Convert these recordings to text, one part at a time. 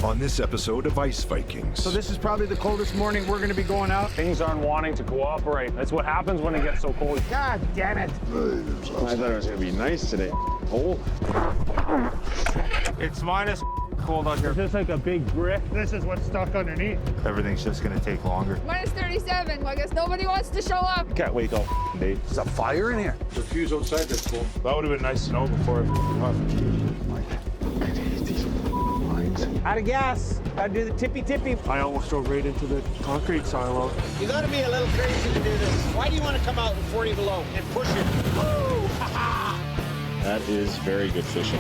On this episode of Ice Vikings. So this is probably the coldest morning we're going to be going out. Things aren't wanting to cooperate. That's what happens when it gets so cold. God damn it. I thought it was going to be nice today. Cold. It's minus cold out here. It's just like a big brick. This is what's stuck underneath. Everything's just gonna take longer. Minus 37. Well, I guess nobody wants to show up. Can't wait all day. There's a fire in here. The fuse outside that's cool. That would have been nice to know before. Out of gas. Gotta do the tippy. I almost drove right into the concrete silo. You gotta be a little crazy to do this. Why do you want to come out in 40 below and push it? Woo! That is very good fishing.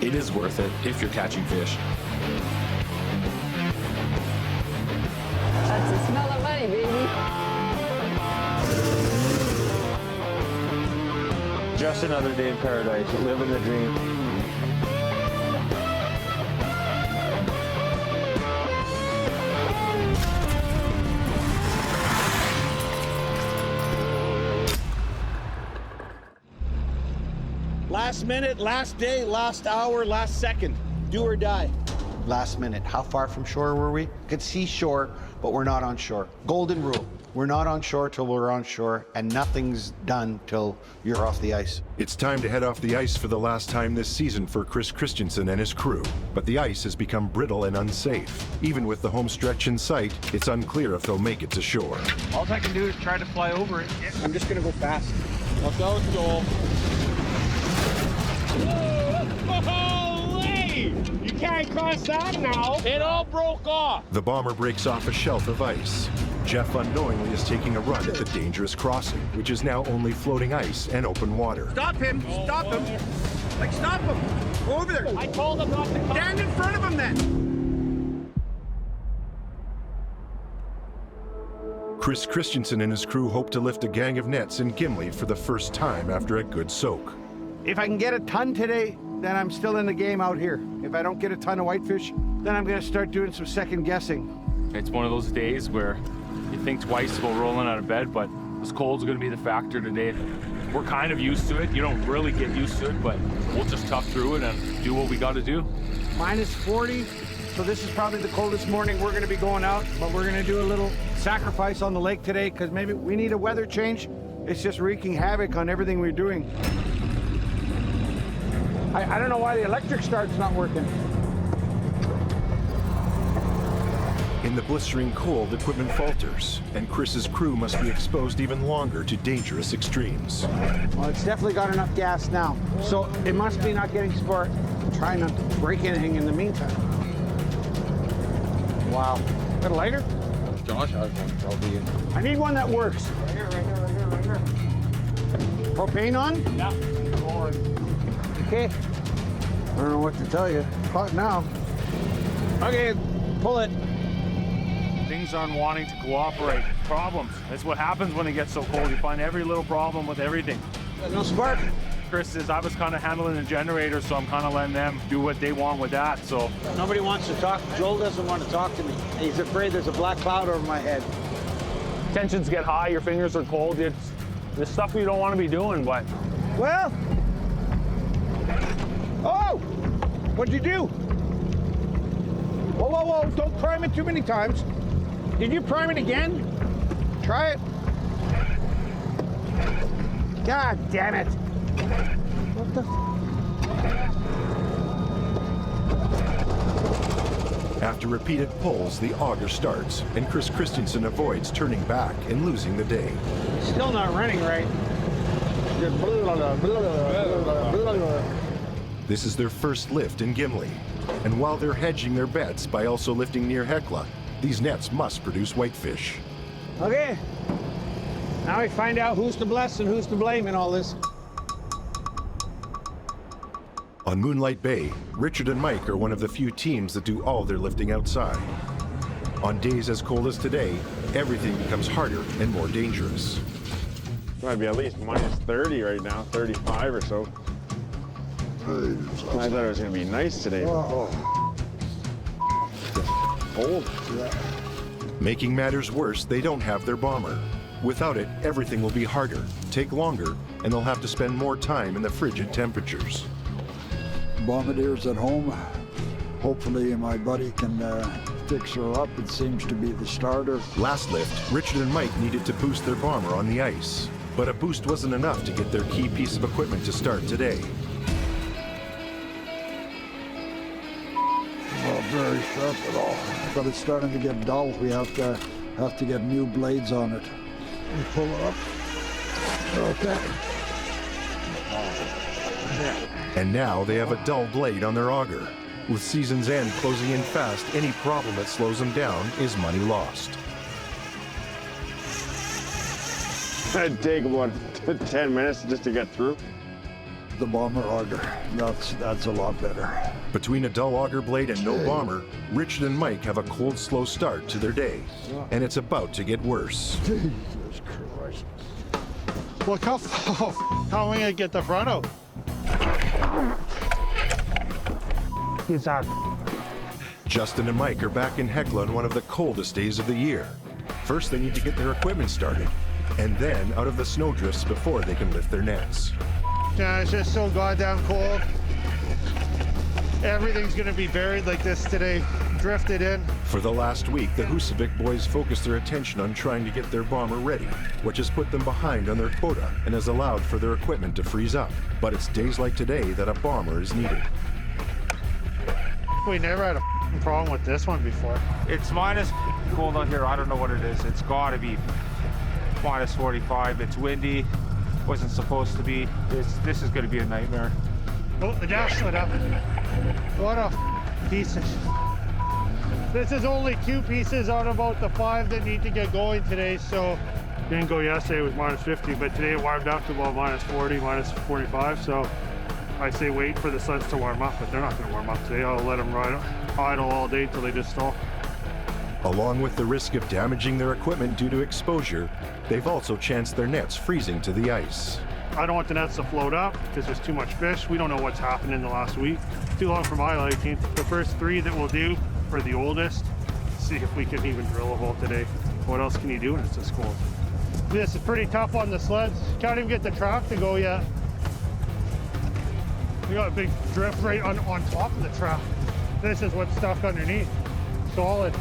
It is worth it if you're catching fish. That's the smell of money, baby. Just another day in paradise, living the dream. Last minute, last day, last hour, last second. Do or die. Last minute. How far from shore were we? Could see shore, but we're not on shore. Golden rule. We're not on shore till we're on shore, and nothing's done till you're off the ice. It's time to head off the ice for the last time this season for Chris Christensen and his crew. But the ice has become brittle and unsafe. Even with the home stretch in sight, it's unclear if they'll make it to shore. All I can do is try to fly over it. I'm just gonna go fast. Watch out, Joel. Holy! You can't cross that now. It all broke off. The bomber breaks off a shelf of ice. Jeff unknowingly is taking a run at the dangerous crossing, which is now only floating ice and open water. Stop him! Stop him! Like, stop him! Go over there! I told him not to come. Stand in front of him then! Chris Christensen and his crew hope to lift a gang of nets in Gimli for the first time after a good soak. If I can get a ton today, then I'm still in the game out here. If I don't get a ton of whitefish, then I'm going to start doing some second guessing. It's one of those days where you think twice about rolling out of bed, but this cold's going to be the factor today. We're kind of used to it. You don't really get used to it, but we'll just tough through it and do what we got to do. Minus 40. So this is probably the coldest morning we're going to be going out, but we're going to do a little sacrifice on the lake today because maybe we need a weather change. It's just wreaking havoc on everything we're doing. I don't know why the electric start's not working. In the blistering cold, equipment falters, and Chris's crew must be exposed even longer to dangerous extremes. Well, it's definitely got enough gas now, so it must be not getting sparked. Try not to break anything in the meantime. Wow. Got a lighter? Josh has one probably. I need one that works. Right here. Propane on? Yeah. Okay. I don't know what to tell you. Hot now. Okay, pull it. Things aren't wanting to cooperate. Problems. That's what happens when it gets so cold. You find every little problem with everything. No spark. Chris says I was kind of handling the generator, so I'm kind of letting them do what they want with that. So Nobody wants to talk. Joel doesn't want to talk to me. He's afraid there's a black cloud over my head. tensions get high, your fingers are cold. It's stuff you don't want to be doing, but. Well. Oh! What'd you do? Whoa. Don't prime it too many times. Did you prime it again? Try it. God damn it. What the? After repeated pulls, the auger starts, and Chris Christensen avoids turning back and losing the day. Still not running right. This is their first lift in Gimli, and while they're hedging their bets by also lifting near Hecla, these nets must produce whitefish. Okay. Now we find out who's to bless and who's to blame in all this. On Moonlight Bay, Richard and Mike are one of the few teams that do all their lifting outside. On days as cold as today, everything becomes harder and more dangerous. Might be at least minus 30 right now, 35 or so. I thought it was going to be nice today. Cold. Making matters worse, they don't have their bomber. Without it, everything will be harder, take longer, and they'll have to spend more time in the frigid temperatures. Bombardiers at home. Hopefully my buddy can fix her up. It seems to be the starter. Last lift, Richard and Mike needed to boost their bomber on the ice. But a boost wasn't enough to get their key piece of equipment to start today. Not very sharp at all. But it's starting to get dull. We have to get new blades on it. You pull it up. Okay. And now they have a dull blade on their auger. With season's end closing in fast, any problem that slows them down is money lost. It'd take about 10 minutes just to get through. The bomber auger, that's a lot better. Between a dull auger blade and no bomber, Richard and Mike have a cold, slow start to their day. And it's about to get worse. Jesus Christ. Look how am I gonna get the front out? Justin and Mike are back in Hecla on one of the coldest days of the year. First, they need to get their equipment started, and then out of the snowdrifts before they can lift their nets. Yeah, it's just so goddamn cold. Everything's gonna be buried like this today, drifted in. For the last week, the Husavik boys focused their attention on trying to get their bomber ready, which has put them behind on their quota and has allowed for their equipment to freeze up. But it's days like today that a bomber is needed. We never had a problem with this one before. It's minus cold out here. I don't know what it is. It's got to be minus 45. It's windy. Wasn't supposed to be. This is going to be a nightmare. Oh, the dash lit up. What a pieces. This is only 2 pieces out of about the 5 that need to get going today, so didn't go yesterday with minus 50, but today it warmed up to about minus 40, minus 45, so I say wait for the suns to warm up, but they're not going to warm up today. I'll let them ride idle all day till they just stall. Along with the risk of damaging their equipment due to exposure, they've also chanced their nets freezing to the ice. I don't want the nets to float up because there's too much fish. We don't know what's happened in the last week. Too long for my liking. The first 3 that we'll do for the oldest, see if we can even drill a hole today. What else can you do when it's this cold? This is pretty tough on the sleds. Can't even get the track to go yet. We got a big drift right on top of the track. This is what's stuck underneath. Solid.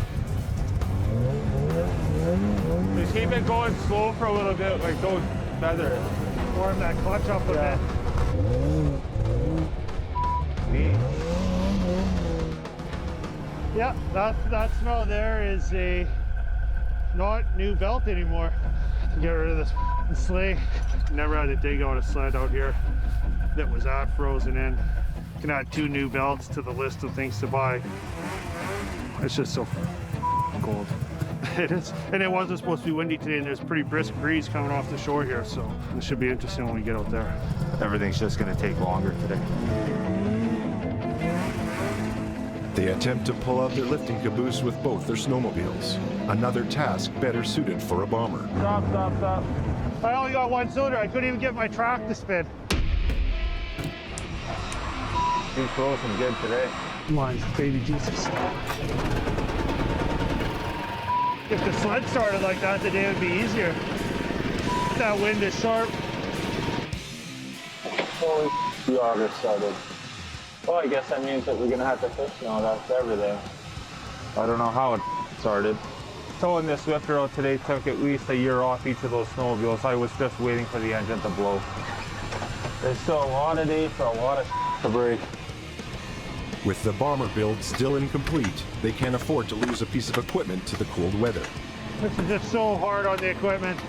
Just keep it going slow for a little bit, like don't feather it. Warm that clutch up a bit. Yeah, that smell there is a not new belt anymore. To get rid of this sleigh. Never had to dig out a sled out here that was that frozen in. Can add 2 new belts to the list of things to buy. It's just so cold. It is, and it wasn't supposed to be windy today, and there's a pretty brisk breeze coming off the shore here, so this should be interesting when we get out there. Everything's just going to take longer today. They attempt to pull out their lifting caboose with both their snowmobiles, another task better suited for a bomber. Stop. I only got 1 cylinder. I couldn't even get my track to spin. He's frozen good today. Mine's baby Jesus. If the sled started like that, the day would be easier. That wind is sharp. Holy, the auger started. Well, I guess that means that we're gonna have to fish now. That's everything. I don't know how it started. Towing this Swifter out today took at least a year off each of those snowmobiles. I was just waiting for the engine to blow. There's still a lot of days for a lot of to break. With the bomber build still incomplete, they can't afford to lose a piece of equipment to the cold weather. This is just so hard on the equipment.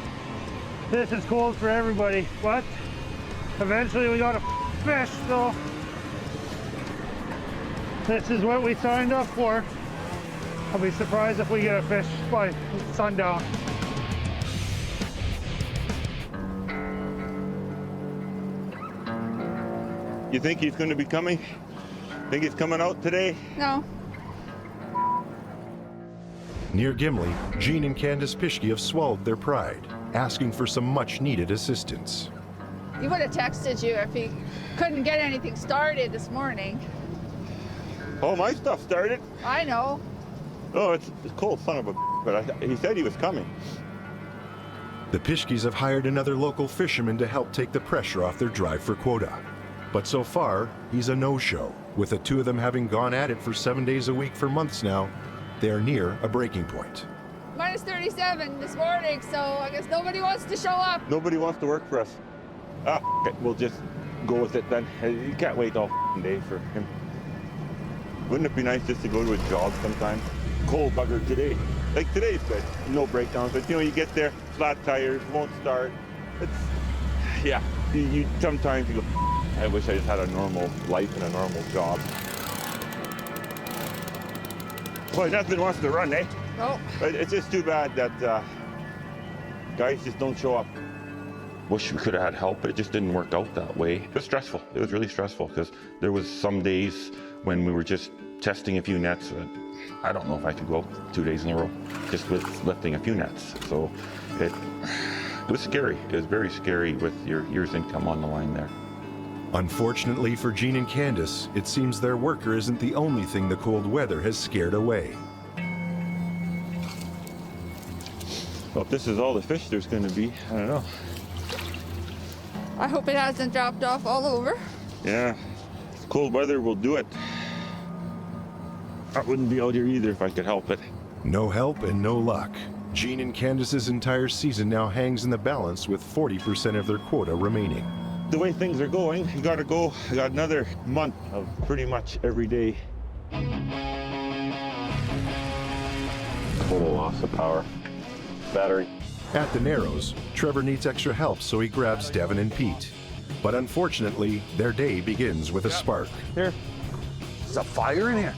This is cold for everybody, but eventually we gotta fish, so this is what we signed up for. I'll be surprised if we get a fish by sundown. You think he's going to be coming? Think he's coming out today? No. Near Gimli, Gene and Candace Pischke have swallowed their pride, asking for some much-needed assistance. He would have texted you if he couldn't get anything started this morning. Oh, my stuff started. I know. Oh, it's cold, son of a but he said he was coming. The Pischkes have hired another local fisherman to help take the pressure off their drive for quota. But so far, he's a no-show. With the two of them having gone at it for 7 days a week for months now, they are near a breaking point. Minus 37 this morning, so I guess nobody wants to show up. Nobody wants to work for us. Okay, we'll just go with it then. You can't wait all day for him. Wouldn't it be nice just to go to a job sometime? Cold bugger today. Like today's good. No breakdowns, but you get there, flat tires, won't start. Yeah, you sometimes you go, I wish I just had a normal life and a normal job. Boy, nothing wants to run, eh? No. But it's just too bad that guys just don't show up. Wish we could have had help, but it just didn't work out that way. It was stressful. It was really stressful because there was some days when we were just testing a few nets. I don't know if I could go out 2 days in a row just with lifting a few nets. So it was scary. It was very scary with your year's income on the line there. Unfortunately for Gene and Candace, it seems their worker isn't the only thing the cold weather has scared away. Well, if this is all the fish there's going to be, I don't know. I hope it hasn't dropped off all over. Yeah, cold weather will do it. I wouldn't be out here either if I could help it. No help and no luck. Gene and Candace's entire season now hangs in the balance with 40% of their quota remaining. The way things are going, you gotta go. I got another month of pretty much every day. Total loss of power. Battery. At the Narrows, Trevor needs extra help, so he grabs Devin and Pete. But unfortunately, their day begins with a spark. Here. There's a fire in here.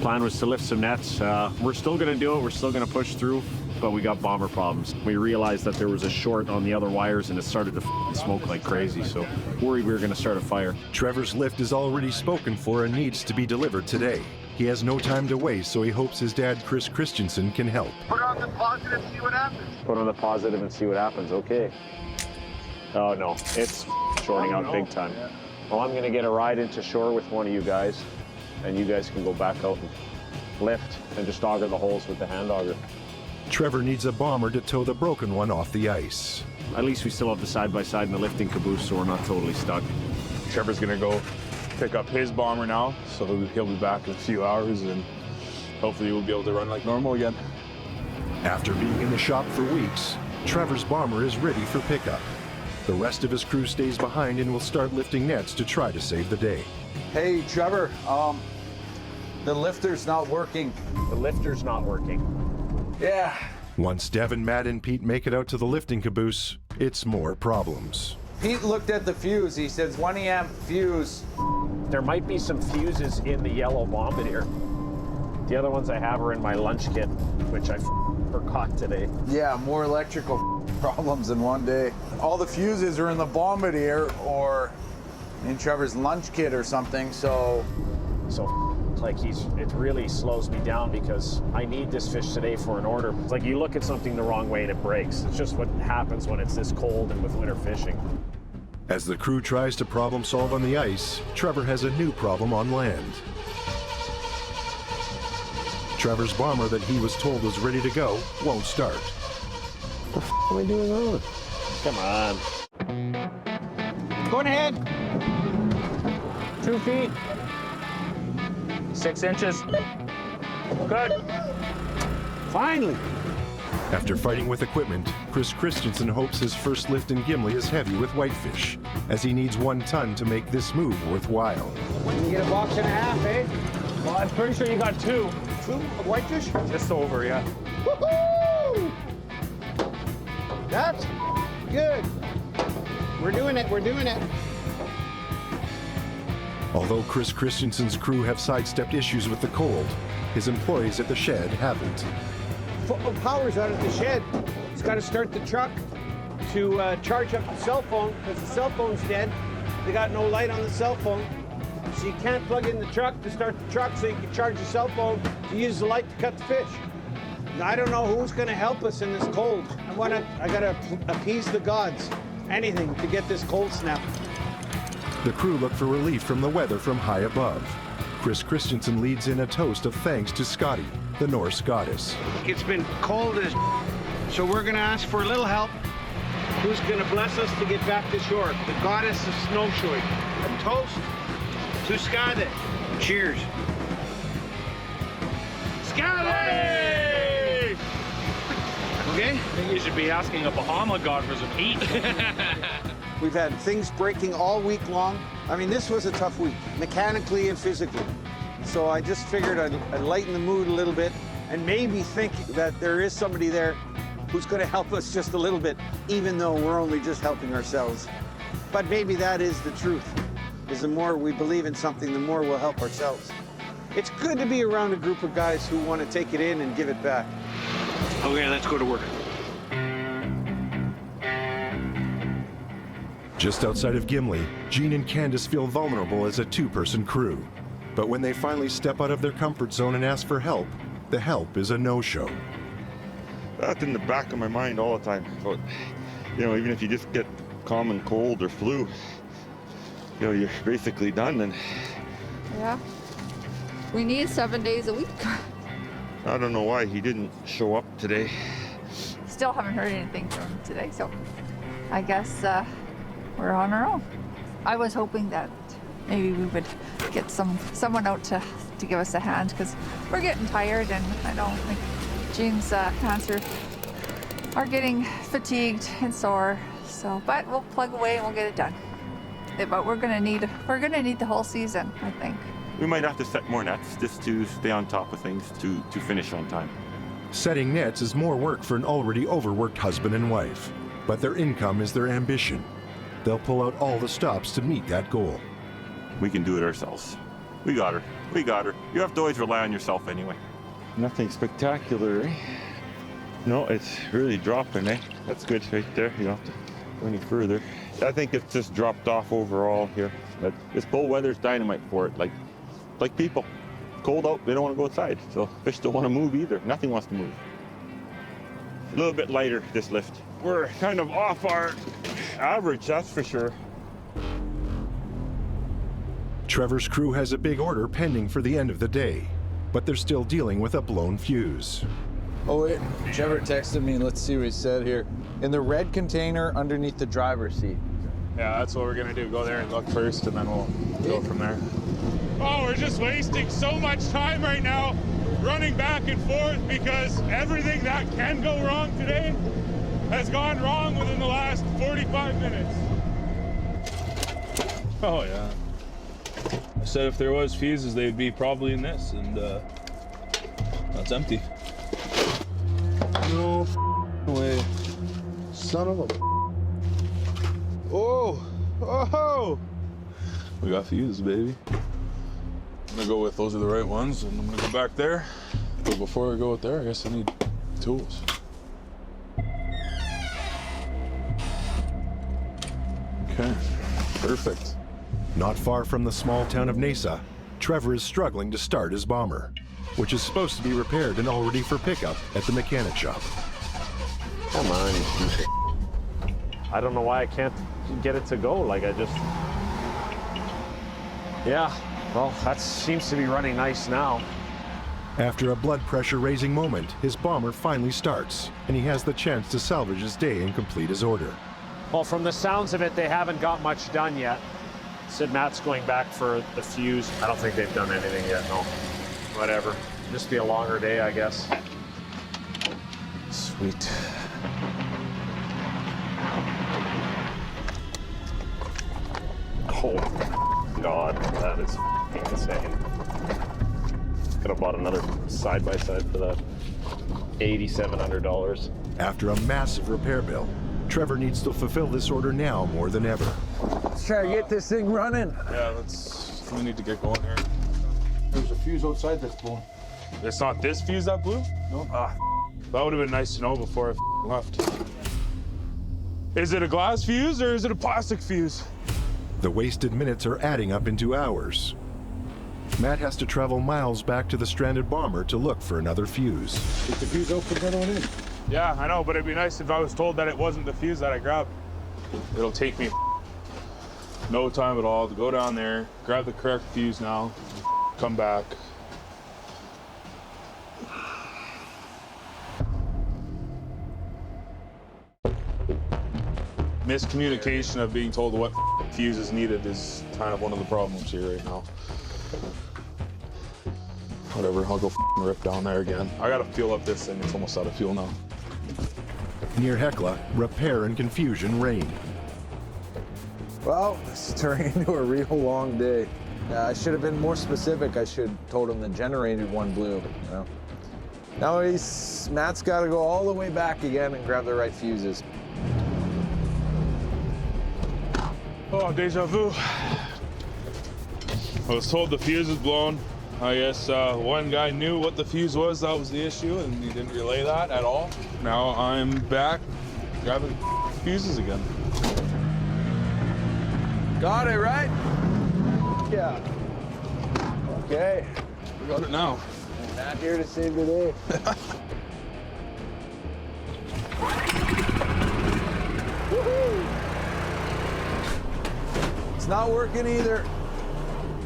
Plan was to lift some nets. We're still going to do it. We're still going to push through, but we got bomber problems. We realized that there was a short on the other wires and it started to smoke like crazy, so worried we were going to start a fire. Trevor's lift is already spoken for and needs to be delivered today. He has no time to waste, so he hopes his dad, Chris Christensen, can help. Put on the positive, see what happens. Put on the positive and see what happens. Okay. Oh, no. It's shorting out big time. Yeah. Well, I'm going to get a ride into shore with one of you guys, and you guys can go back out and lift and just auger the holes with the hand auger. Trevor needs a bomber to tow the broken one off the ice. At least we still have the side-by-side and the lifting caboose, so we're not totally stuck. Trevor's gonna go pick up his bomber now, so he'll be back in a few hours and hopefully we'll be able to run like normal again. After being in the shop for weeks, Trevor's bomber is ready for pickup. The rest of his crew stays behind and will start lifting nets to try to save the day. Hey, Trevor, the lifter's not working. The lifter's not working. Yeah. Once Devin, Matt, and Pete make it out to the lifting caboose, it's more problems. Pete looked at the fuse. He says 1 amp fuse. There might be some fuses in the yellow bombardier. The other ones I have are in my lunch kit, which I forgot today. Yeah, more electrical problems in one day. All the fuses are in the bombardier or in Trevor's lunch kit or something, so like it really slows me down because I need this fish today for an order. It's like you look at something the wrong way and it breaks. It's just what happens when it's this cold and with winter fishing. As the crew tries to problem solve on the ice, Trevor has a new problem on land. Trevor's bomber that he was told was ready to go won't start. What the f am I doing wrong? Come on. Go ahead. 2 feet. 6 inches. Good. Finally. After fighting with equipment, Chris Christensen hopes his first lift in Gimli is heavy with whitefish, as he needs 1 ton to make this move worthwhile. You get a box and a half, eh? Well, I'm pretty sure you got 2. 2 of whitefish? Just over, yeah. Woohoo! That's good. We're doing it. We're doing it. Although Chris Christensen's crew have sidestepped issues with the cold, his employees at the shed haven't. Power's out of the shed. He's got to start the truck to charge up the cell phone because the cell phone's dead. They got no light on the cell phone. So you can't plug in the truck to start the truck so you can charge your cell phone to use the light to cut the fish. I don't know who's going to help us in this cold. I got to appease the gods. Anything to get this cold snap. The crew look for relief from the weather from high above. Chris Christensen leads in a toast of thanks to Scotty, the Norse goddess. It's been cold as so we're going to ask for a little help. Who's going to bless us to get back to shore? The goddess of snowshoeing. A toast to Scotty. Cheers. Scally! Okay? I think you should be asking a Bahama god for some heat. We've had things breaking all week long. I mean, this was a tough week, mechanically and physically. So I just figured I'd lighten the mood a little bit and maybe think that there is somebody there who's going to help us just a little bit, even though we're only just helping ourselves. But maybe that is the truth, is the more we believe in something, the more we'll help ourselves. It's good to be around a group of guys who want to take it in and give it back. Okay, let's go to work. Just outside of Gimli, Gene and Candace feel vulnerable as a two-person crew. But when they finally step out of their comfort zone and ask for help, the help is a no-show. That's in the back of my mind all the time. But, you know, even if you just get common cold or flu, you know, you're basically done. And Yeah. We need 7 days a week. I don't know why he didn't show up today. Still haven't heard anything from him today, so I guess we're on our own. I was hoping that maybe we would get someone out to give us a hand, because we're getting tired, and I don't think Gene's hands are getting fatigued and sore. So, but we'll plug away and we'll get it done. Yeah, but we're gonna need the whole season, I think. We might have to set more nets just to stay on top of things to finish on time. Setting nets is more work for an already overworked husband and wife, but their income is their ambition. They'll pull out all the stops to meet that goal. We can do it ourselves. We got her. We got her. You have to always rely on yourself anyway. Nothing spectacular, eh? No, it's really dropping, eh? That's good right there. You don't have to go any further. I think it's just dropped off overall here. But this cold weather's dynamite for it. Like people. Cold out, they don't want to go outside. So fish don't want to move either. Nothing wants to move. A little bit lighter, this lift. We're kind of off our average, that's for sure. Trevor's crew has a big order pending for the end of the day, but they're still dealing with a blown fuse. Oh wait, Trevor texted me, let's see what he said here. In the red container underneath the driver's seat. Yeah, that's what we're gonna do. Go there and look first, and then we'll go from there. Oh, we're just wasting so much time right now running back and forth because everything that can go wrong today has gone wrong within the last 45 minutes. Oh yeah. I said if there was fuses, they'd be probably in this, and that's empty. No way. Son of a... Oh! Oh! We got fuses, baby. I'm gonna go with those are the right ones, and I'm gonna go back there. But before I go with there, I guess I need tools. Okay, perfect. Not far from the small town of Nesa, Trevor is struggling to start his bomber, which is supposed to be repaired and all ready for pickup at the mechanic shop. Come on, you piece of... I don't know why I can't get it to go. Like, I just... Yeah, well, that seems to be running nice now. After a blood pressure raising moment, his bomber finally starts, and he has the chance to salvage his day and complete his order. Well, from the sounds of it, they haven't got much done yet. Sid Matt's going back for the fuse. I don't think they've done anything yet, no. Whatever. Just be a longer day, I guess. Sweet. Oh, God, that is insane. Could have bought another side-by-side for that $8,700. After a massive repair bill, Trevor needs to fulfill this order now more than ever. Let's try to get this thing running. Yeah, we need to get going here. There's a fuse outside that's blown. It's not this fuse that blew? No. Ah, that would have been nice to know before I left. Is it a glass fuse or is it a plastic fuse? The wasted minutes are adding up into hours. Matt has to travel miles back to the stranded bomber to look for another fuse. Get the fuse out, put that on in. Yeah, I know, but it'd be nice if I was told that it wasn't the fuse that I grabbed. It'll take me no time at all to go down there, grab the correct fuse now, come back. Miscommunication of being told what fuse is needed is kind of one of the problems here right now. Whatever, I'll go rip down there again. I gotta fuel up this thing. It's almost out of fuel now. Near Hecla, repair and confusion reign. Well, this is turning into a real long day. I should have been more specific. I should have told him the generator one blew. You know? Now Matt's got to go all the way back again and grab the right fuses. Oh, deja vu. I was told the fuse was blown. I guess one guy knew what the fuse was, that was the issue, and he didn't relay that at all. Now I'm back grabbing fuses again. Got it, right? Yeah. Okay. We got it now. Not here to save the day. Woohoo! It's not working either.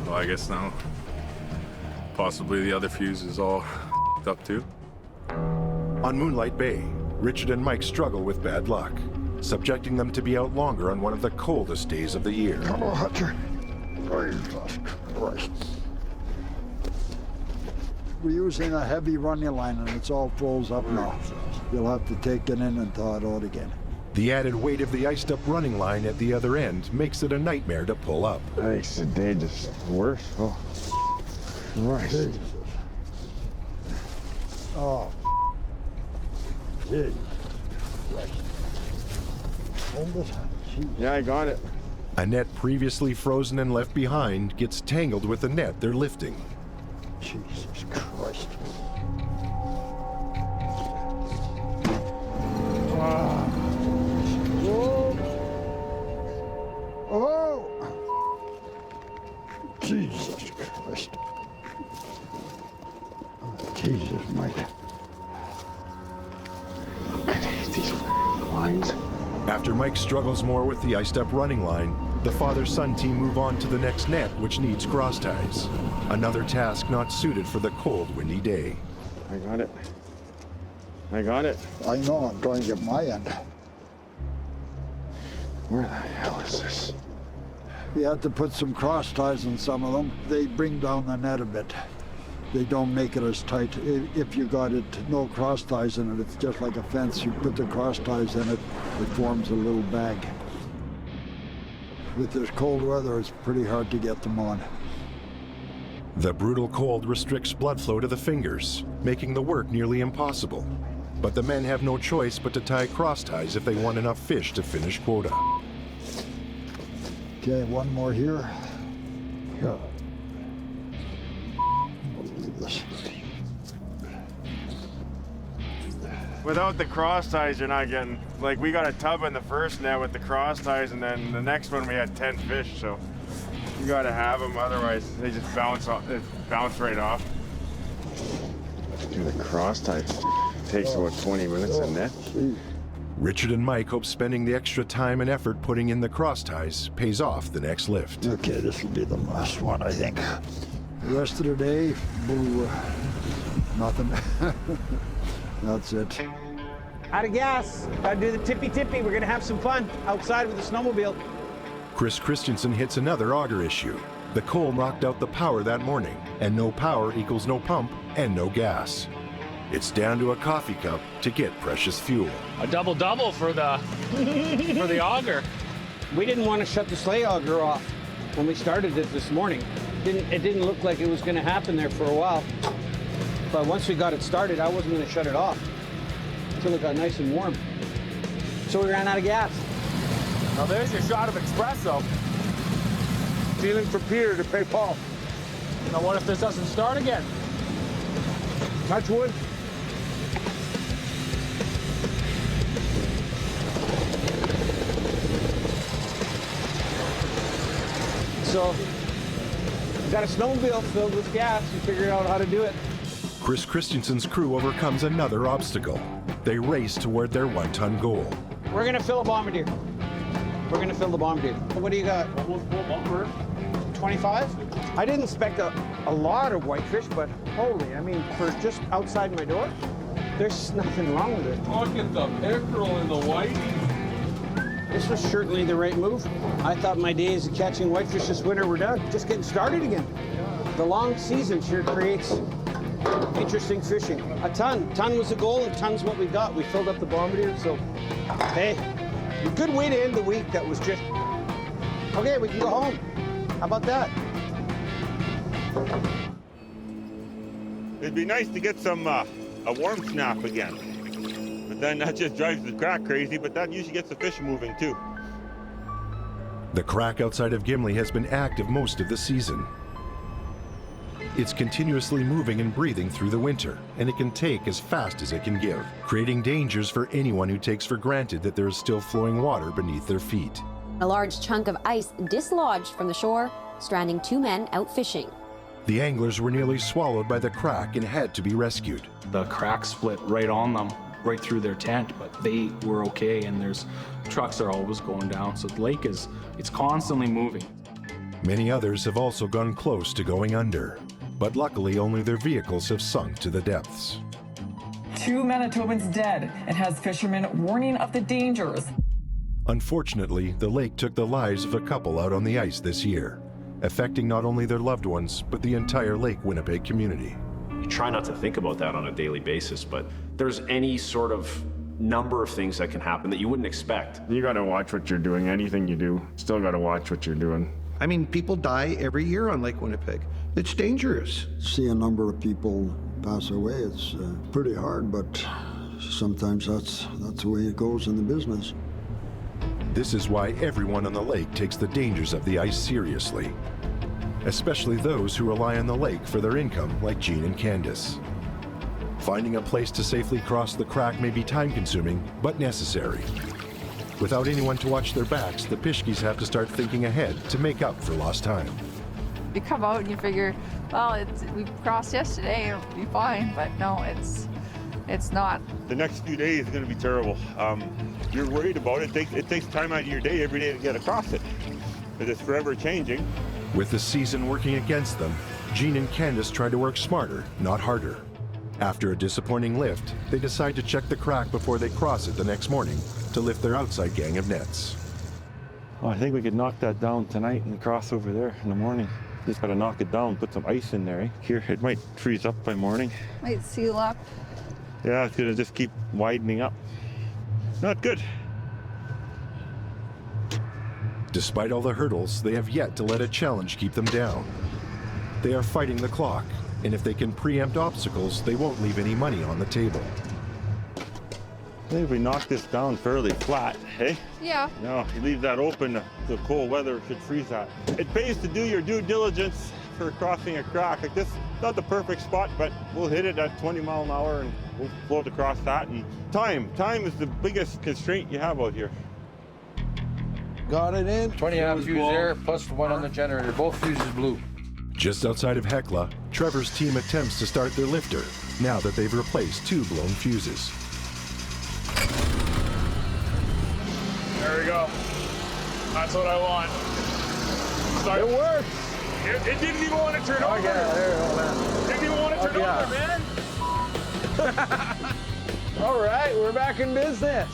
Well, I guess now possibly the other fuse is all up too. On Moonlight Bay, Richard and Mike struggle with bad luck, subjecting them to be out longer on one of the coldest days of the year. Hello, Hunter. Jesus Christ. We're using a heavy running line and it's all froze up now. You'll have to take it in and thaw it out again. The added weight of the iced up running line at the other end makes it a nightmare to pull up. That makes the day just worse. Oh, right. Jesus. Oh. Jesus Christ. Hold it. Jeez. Yeah, I got it. A net previously frozen and left behind gets tangled with the net they're lifting. Jesus Christ. Oh! Jesus Christ. Oh, Jesus, Mike. I hate these lines. After Mike struggles more with the iced up running line, the father-son team move on to the next net, which needs cross ties. Another task not suited for the cold, windy day. I got it. I got it. I know, I'm trying to get my end. Where the hell is this? We had to put some cross ties in some of them. They bring down the net a bit. They don't make it as tight. If you got it, no cross ties in it, it's just like a fence. You put the cross ties in it, it forms a little bag. With this cold weather, it's pretty hard to get them on. The brutal cold restricts blood flow to the fingers, making the work nearly impossible. But the men have no choice but to tie cross ties if they want enough fish to finish quota. Okay, one more here. Yeah. This. Without the cross ties, you're not getting, like, we got a tub in the first net with the cross ties, and then the next one we had 10 fish, so you gotta have them, otherwise they just bounce right off. Do the cross ties. Takes about 20 minutes a net. Richard and Mike hope spending the extra time and effort putting in the cross ties pays off the next lift. Okay, this will be the last one, I think. The rest of the day, nothing. That's it. Out of gas. Gotta do the tippy-tippy. We're gonna have some fun outside with the snowmobile. Chris Christensen hits another auger issue. The cold knocked out the power that morning, and no power equals no pump and no gas. It's down to a coffee cup to get precious fuel. A double-double for the for the auger. We didn't want to shut the sleigh auger off when we started it this morning. It didn't look like it was going to happen there for a while. But once we got it started, I wasn't going to shut it off until it got nice and warm. So we ran out of gas. Now there's your shot of espresso. Feeling for Peter to pay Paul. Now what if this doesn't start again? Touch wood. So, we got a snowmobile filled with gas. We figured out how to do it. Chris Christensen's crew overcomes another obstacle. They race toward their 1-ton goal. We're gonna fill a bombardier. We're gonna fill the bombardier. What do you got? Almost full bumper. 25? I didn't expect a lot of whitefish, but holy, I mean, for just outside my door, there's nothing wrong with it. Look at the pickerel and the whiting. This was certainly the right move. I thought my days of catching whitefish this winter were done. Just getting started again. The long season sure creates Interesting fishing. A ton. Ton was the goal, and ton's what we got. We filled up the bombardier, so hey, a good way to end the week. That was just okay. We can go home. How about that? It'd be nice to get some a warm snap again, but then that just drives the crack crazy. But that usually gets the fish moving too. The crack outside of Gimli has been active most of the season. It's continuously moving and breathing through the winter, and it can take as fast as it can give, creating dangers for anyone who takes for granted that there is still flowing water beneath their feet. A large chunk of ice dislodged from the shore, stranding 2 men out fishing. The anglers were nearly swallowed by the crack and had to be rescued. The crack split right on them, right through their tent, but they were okay, and there's trucks are always going down, so the lake it's constantly moving. Many others have also gone close to going under, but luckily only their vehicles have sunk to the depths. 2 Manitobans dead and has fishermen warning of the dangers. Unfortunately, the lake took the lives of a couple out on the ice this year, affecting not only their loved ones, but the entire Lake Winnipeg community. You try not to think about that on a daily basis, but there's any sort of number of things that can happen that you wouldn't expect. You gotta watch what you're doing. Anything you do, still gotta watch what you're doing. I mean, people die every year on Lake Winnipeg. It's dangerous. See a number of people pass away, it's pretty hard, but sometimes that's the way it goes in the business. This is why everyone on the lake takes the dangers of the ice seriously, especially those who rely on the lake for their income, like Jean and Candace. Finding a place to safely cross the crack may be time-consuming, but necessary. Without anyone to watch their backs, the Pishkis have to start thinking ahead to make up for lost time. You come out and you figure, well, we crossed yesterday, it'll be fine, but no, it's not. The next few days is going to be terrible. You're worried about it. It takes time out of your day every day to get across it, because it's forever changing. With the season working against them, Jean and Candace try to work smarter, not harder. After a disappointing lift, they decide to check the crack before they cross it the next morning to lift their outside gang of nets. Oh, I think we could knock that down tonight and cross over there in the morning. Just got to knock it down, put some ice in there. Eh? Here, it might freeze up by morning. Might seal up. Yeah, it's going to just keep widening up. Not good. Despite all the hurdles, they have yet to let a challenge keep them down. They are fighting the clock, and if they can preempt obstacles, they won't leave any money on the table. I think if we knock this down fairly flat, hey? Yeah. No, you leave that open, the cold weather should freeze that. It pays to do your due diligence for crossing a crack like this. Not the perfect spot, but we'll hit it at 20 mile an hour and we'll float across that. And time is the biggest constraint you have out here. Got it in. 20 amp fuse there, plus 1 on the generator. Both fuses blew. Just outside of Hecla, Trevor's team attempts to start their lifter, now that they've replaced 2 blown fuses. There we go. That's what I want. Start. It worked. It didn't even want to turn over. Yeah, there you go, man. Didn't even want to turn over, man. All right, we're back in business.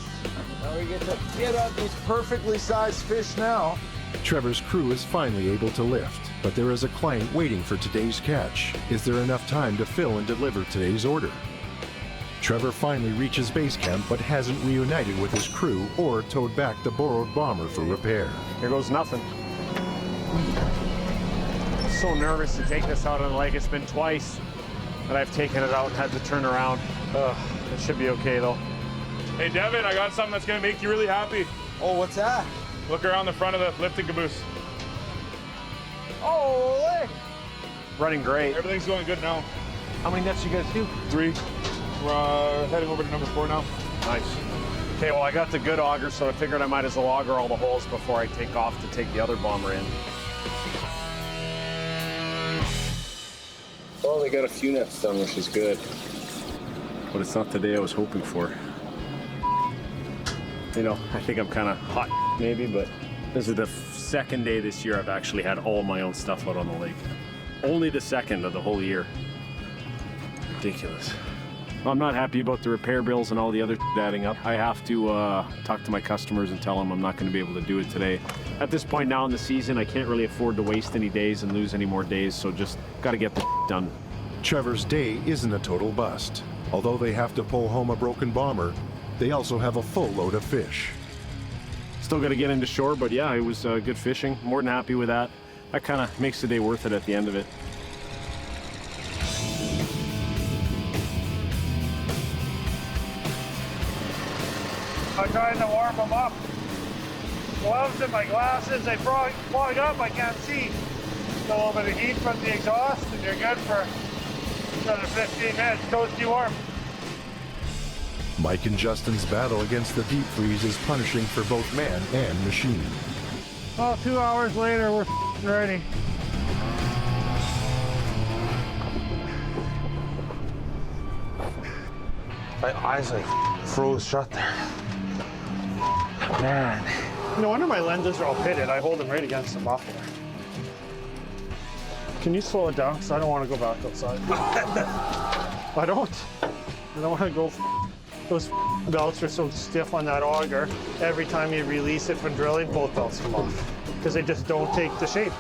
Now we get to get out these perfectly sized fish now. Trevor's crew is finally able to lift, but there is a client waiting for today's catch. Is there enough time to fill and deliver today's order? Trevor finally reaches base camp, but hasn't reunited with his crew or towed back the borrowed bomber for repair. Here goes nothing. So nervous to take this out on the lake. It's been twice that I've taken it out and had to turn around. It should be okay though. Hey Devin, I got something that's gonna make you really happy. Oh, what's that? Look around the front of the lifting caboose. Oh, running great. Everything's going good now. How many nets you guys do? 3. We're heading over to number 4 now. Nice. Okay, well I got the good auger, so I figured I might as well auger all the holes before I take off to take the other bomber in. Well, they got a few nets done, which is good. But it's not the day I was hoping for. You know, I think I'm kind of hot maybe, but this is the second day this year I've actually had all my own stuff out on the lake. Only the second of the whole year. Ridiculous. I'm not happy about the repair bills and all the other adding up. I have to talk to my customers and tell them I'm not going to be able to do it today. At this point now in the season, I can't really afford to waste any days and lose any more days, so just got to get the done. Trevor's day isn't a total bust. Although they have to pull home a broken bomber, they also have a full load of fish. Still got to get into shore, but yeah, it was good fishing. More than happy with that. That kind of makes the day worth it at the end of it. I'm trying to warm them up. Gloves and my glasses, they fog up, I can't see. A little bit of heat from the exhaust and you're good for another 15 minutes, toasty warm. Mike and Justin's battle against the deep freeze is punishing for both man and machine. Well, 2 hours later, we're ready. My eyes like froze shut there. Man. No wonder my lenses are all pitted. I hold them right against the muffler. Can you slow it down? Because I don't want to go back outside. I don't want to go. Those belts are so stiff on that auger. Every time you release it from drilling, both belts come off because they just don't take the shape.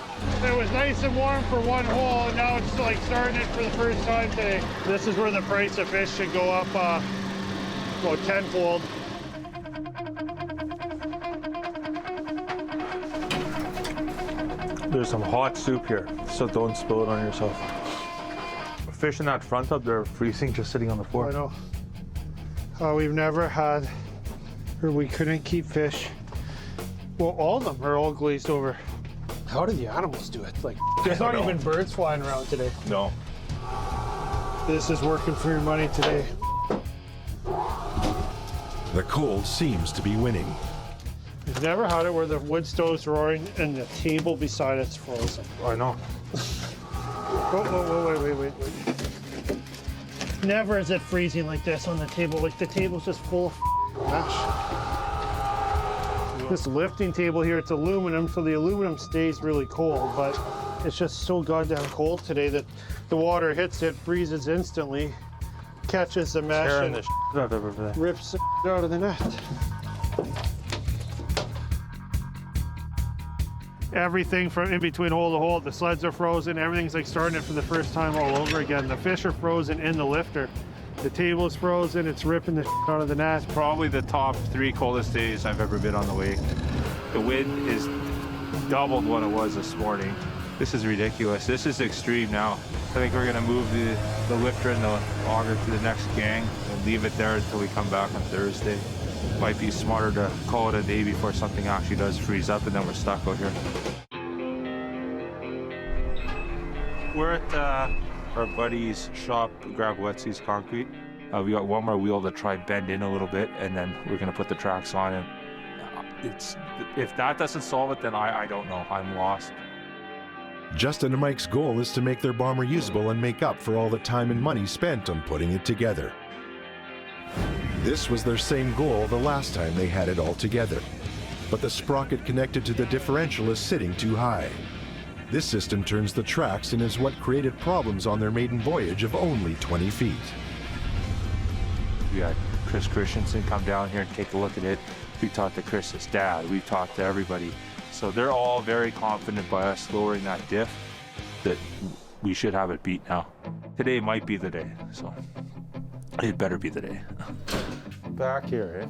It was nice and warm for one hole, and now it's like starting it for the first time today. This is where the price of fish should go up about tenfold. There's some hot soup here, so don't spill it on yourself. Fish in that front up, they're freezing just sitting on the floor. I know. We've never had, or we couldn't keep fish. Well, all of them are all glazed over. How do the animals do it? Like, there's not even birds flying around today. No. This is working for your money today. The cold seems to be winning. We've never had it where the wood stove's roaring and the table beside it's frozen. I know. Oh, wait. Never is it freezing like this on the table. Like the table's just full of mesh. This lifting table here, it's aluminum, so the aluminum stays really cold, but it's just so goddamn cold today that the water hits it, freezes instantly, catches the mesh, and rips it out of the net. Everything from in between hole to hole, the sleds are frozen, everything's like starting it for the first time all over again. The fish are frozen in the lifter. The table's frozen, it's ripping the out of the net. Probably the top 3 coldest days I've ever been on the lake. The wind is doubled what it was this morning. This is ridiculous. This is extreme now. I think we're gonna move the lifter and the auger to the next gang and leave it there until we come back on Thursday. Might be smarter to call it a day before something actually does freeze up and then we're stuck out here. We're at our buddy's shop, Grab Wetsy's Concrete. We got one more wheel to try and bend in a little bit and then we're gonna put the tracks on and if that doesn't solve it, then I don't know, I'm lost. Justin and Mike's goal is to make their bomber usable and make up for all the time and money spent on putting it together. This was their same goal the last time they had it all together. But the sprocket connected to the differential is sitting too high. This system turns the tracks and is what created problems on their maiden voyage of only 20 feet. We had Chris Christensen come down here and take a look at it. We talked to Chris's dad, we talked to everybody. So they're all very confident by us lowering that diff that we should have it beat now. Today might be the day, so it better be the day. Back here,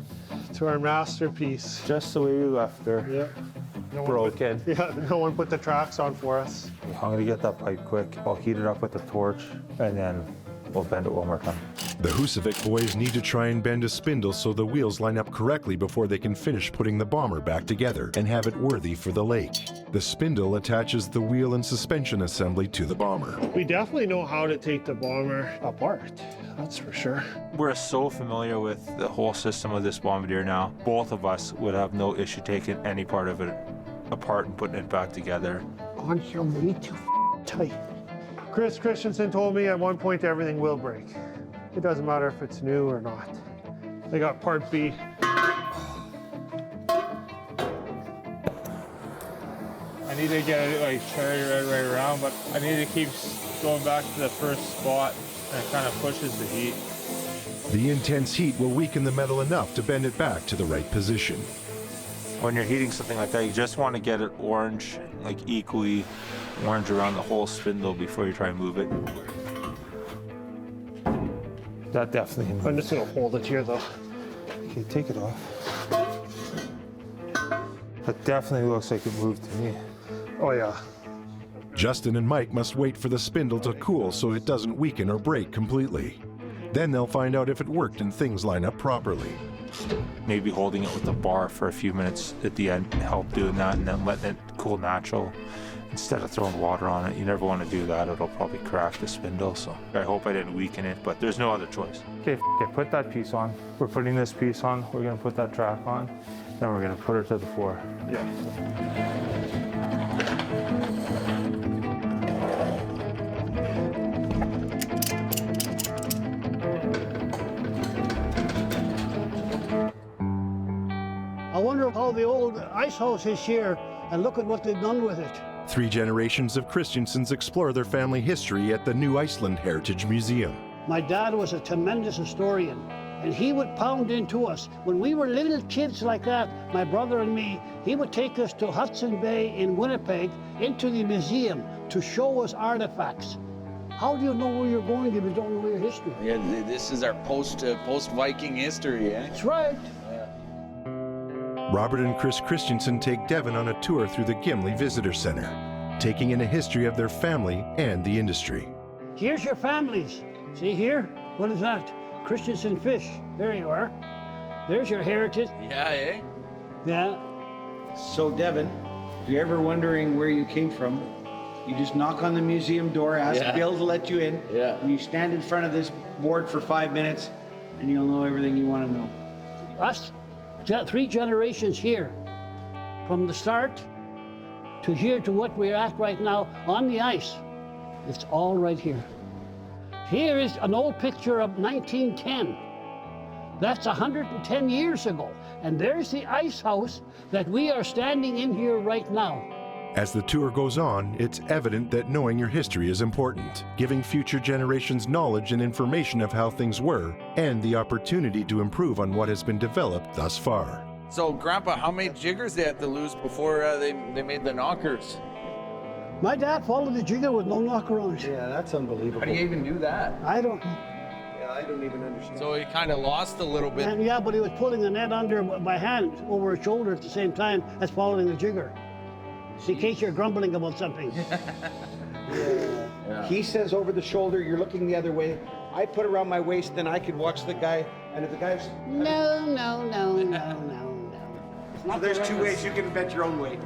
to our masterpiece. Just the way we left her. Yeah. Broken. No one put the tracks on for us. I'm gonna get that pipe quick. I'll heat it up with the torch and then we'll bend it one more time. The Husavik boys need to try and bend a spindle so the wheels line up correctly before they can finish putting the bomber back together and have it worthy for the lake. The spindle attaches the wheel and suspension assembly to the bomber. We definitely know how to take the bomber apart, that's for sure. We're so familiar with the whole system of this bombardier now. Both of us would have no issue taking any part of it apart and putting it back together. On here way too tight. Chris Christensen told me at one point everything will break. It doesn't matter if it's new or not. They got part B. I need to get it like cherry red right around, but I need to keep going back to the first spot and it kind of pushes the heat. The intense heat will weaken the metal enough to bend it back to the right position. When you're heating something like that, you just want to get it orange, like equally orange around the whole spindle before you try and move it. That definitely. I'm just gonna hold it here though. Okay, take it off. That definitely looks like it moved to me. Oh yeah. Justin and Mike must wait for the spindle to cool so it doesn't weaken or break completely. Then they'll find out if it worked and things line up properly. Maybe holding it with the bar for a few minutes at the end help doing that, and then letting it cool natural instead of throwing water on it. You never want to do that. It'll probably crack the spindle. So I hope I didn't weaken it, but there's no other choice. Okay, put that piece on. We're putting this piece on. We're gonna put that track on. Then we're gonna put her to the floor. Yeah. I wonder how the old ice house is here, and look at what they've done with it. 3 generations of Christiansens explore their family history at the New Iceland Heritage Museum. My dad was a tremendous historian, and he would pound into us. When we were little kids like that, my brother and me, he would take us to Hudson Bay in Winnipeg into the museum to show us artifacts. How do you know where you're going if you don't know your history? Yeah, this is our post-Viking history, eh? That's right. Robert and Chris Christensen take Devon on a tour through the Gimli Visitor Center, taking in a history of their family and the industry. Here's your families. See here? What is that? Christensen Fish. There you are. There's your heritage. Yeah, eh? Yeah. So, Devon, if you're ever wondering where you came from, you just knock on the museum door, ask Bill to let you in. Yeah. And you stand in front of this board for 5 minutes, and you'll know everything you want to know. Us, 3 generations here, from the start to here to what we're at right now on the ice. It's all right here. Here is an old picture of 1910. That's 110 years ago. And there's the ice house that we are standing in here right now. As the tour goes on, it's evident that knowing your history is important, giving future generations knowledge and information of how things were, and the opportunity to improve on what has been developed thus far. So, Grandpa, how many jiggers they had to lose before they made the knockers? My dad followed the jigger with no knocker on it. Yeah, that's unbelievable. How do you even do that? I don't. Yeah, I don't even understand. So he kind of lost a little bit. And yeah, but he was pulling the net under by hand over his shoulder at the same time as following the jigger. In case you're grumbling about something. Yeah. He says over the shoulder, you're looking the other way. I put around my waist, then I could watch the guy, and if the guy's... No. So there's 2 ways you can bet your own way.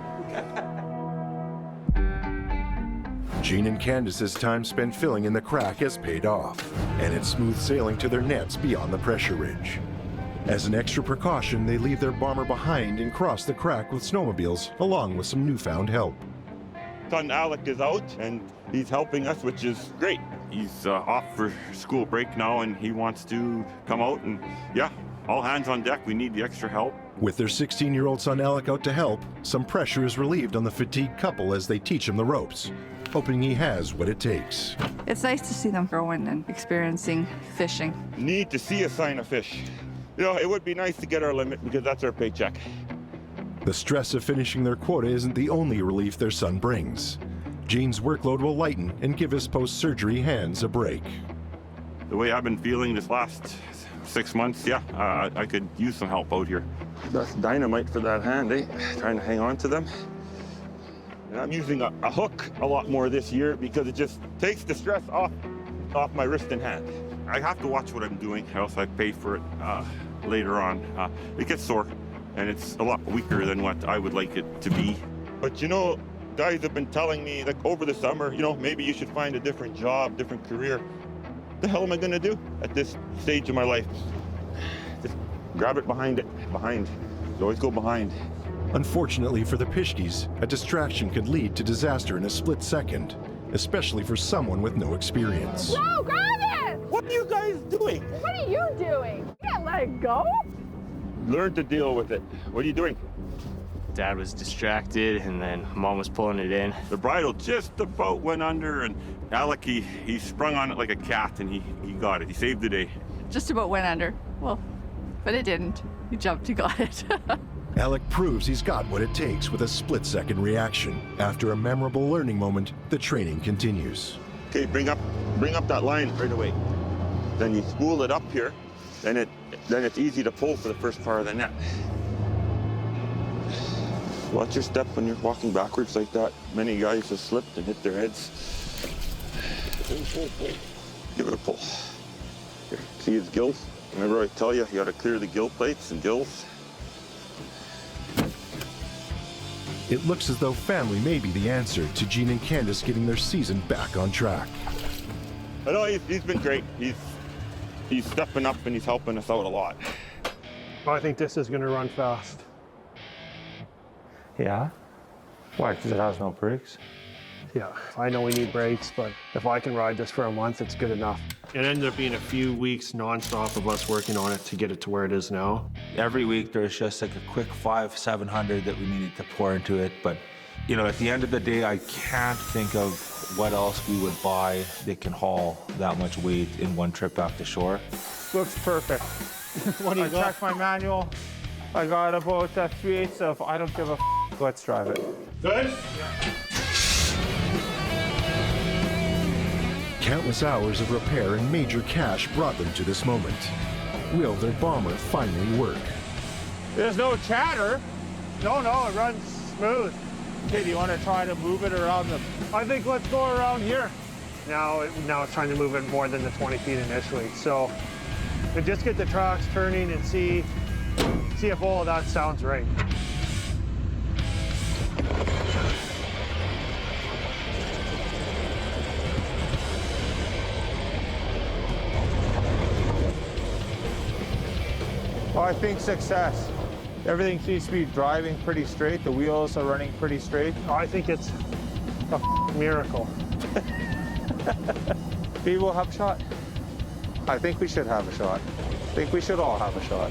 Gene and Candace's time spent filling in the crack has paid off, and it's smooth sailing to their nets beyond the pressure ridge. As an extra precaution, they leave their bomber behind and cross the crack with snowmobiles, along with some newfound help. Son Alec is out, and he's helping us, which is great. He's off for school break now, and he wants to come out, and yeah, all hands on deck. We need the extra help. With their 16-year-old son Alec out to help, some pressure is relieved on the fatigued couple as they teach him the ropes, hoping he has what it takes. It's nice to see them growing and experiencing fishing. Need to see a sign of fish. You know, it would be nice to get our limit because that's our paycheck. The stress of finishing their quota isn't the only relief their son brings. Gene's workload will lighten and give his post-surgery hands a break. The way I've been feeling this last 6 months, yeah, I could use some help out here. That's dynamite for that hand, eh? Trying to hang on to them. And I'm using a hook a lot more this year because it just takes the stress off my wrist and hand. I have to watch what I'm doing, or else I pay for it later on. It gets sore, and it's a lot weaker than what I would like it to be. But you know, guys have been telling me, like over the summer, you know, maybe you should find a different job, different career. What the hell am I gonna do at this stage of my life? Just grab it behind it, behind. You always go behind. Unfortunately for the Pishkis, a distraction could lead to disaster in a split second, especially for someone with no experience. No, grab it! What are you guys doing? What are you doing? You can't let it go. Learn to deal with it. What are you doing? Dad was distracted, and then Mom was pulling it in. The bridle just about went under, and Alec, he sprung on it like a cat, and he got it. He saved the day. Just about went under. Well, but it didn't. He jumped, he got it. Alec proves he's got what it takes with a split-second reaction. After a memorable learning moment, the training continues. Okay, bring up that line right away. Then you spool it up here, then it's easy to pull for the first part of the net. Watch your step when you're walking backwards like that. Many guys have slipped and hit their heads. Give it a pull. Here, see his gills? Remember I tell you, you gotta clear the gill plates and gills. It looks as though family may be the answer to Gene and Candace getting their season back on track. I know he's been great. He's stepping up and he's helping us out a lot. I think this is gonna run fast. Yeah? Why? Because it has no brakes? Yeah, I know we need brakes, but if I can ride this for a month, it's good enough. It ended up being a few weeks nonstop of us working on it to get it to where it is now. Every week there's just like a quick 500-700 that we needed to pour into it, but you know, at the end of the day, I can't think of what else we would buy that can haul that much weight in one trip back to shore. Looks perfect. What do you got? I checked my manual. I got about 3/8 of I don't give a f. Let's drive it. Good? Countless hours of repair and major cash brought them to this moment. Will their bomber finally work? There's no chatter. No, it runs smooth. Okay, do you want to try to move it around the... I think let's go around here. Now it's trying to move it more than the 20 feet initially. So just get the tracks turning and see if all of that sounds right. Well, I think success. Everything seems to be driving pretty straight. The wheels are running pretty straight. I think it's a miracle. Maybe we'll have a shot. I think we should have a shot. I think we should all have a shot.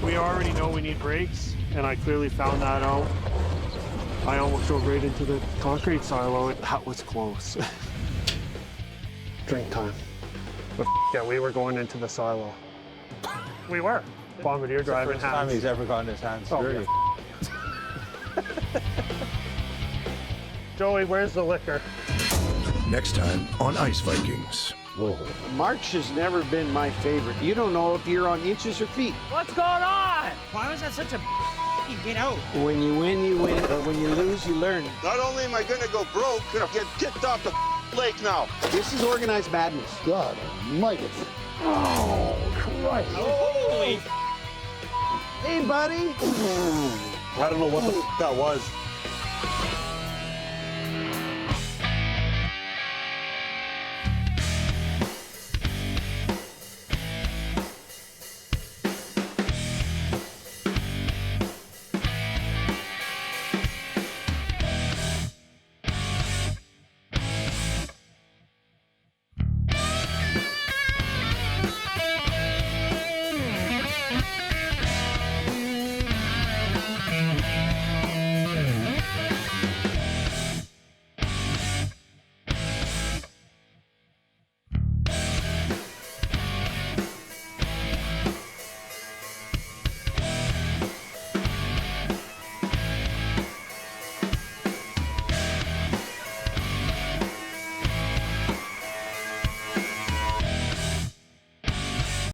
We already know we need brakes, and I clearly found that out. I almost drove right into the concrete silo. That was close. Drink time. But yeah, we were going into the silo. We were. Bombardier driving First time he's ever gotten his hands dirty. Yeah. Joey, where's the liquor? Next time on Ice Vikings. Whoa. March has never been my favorite. You don't know if you're on inches or feet. What's going on? Why was that such a get out? When you win, you win. But when you lose, you learn. Not only am I gonna go broke, I'm gonna get kicked off the lake now. This is organized madness. God almighty. Oh, Christ. Holy. Hey, buddy. I don't know what the that was.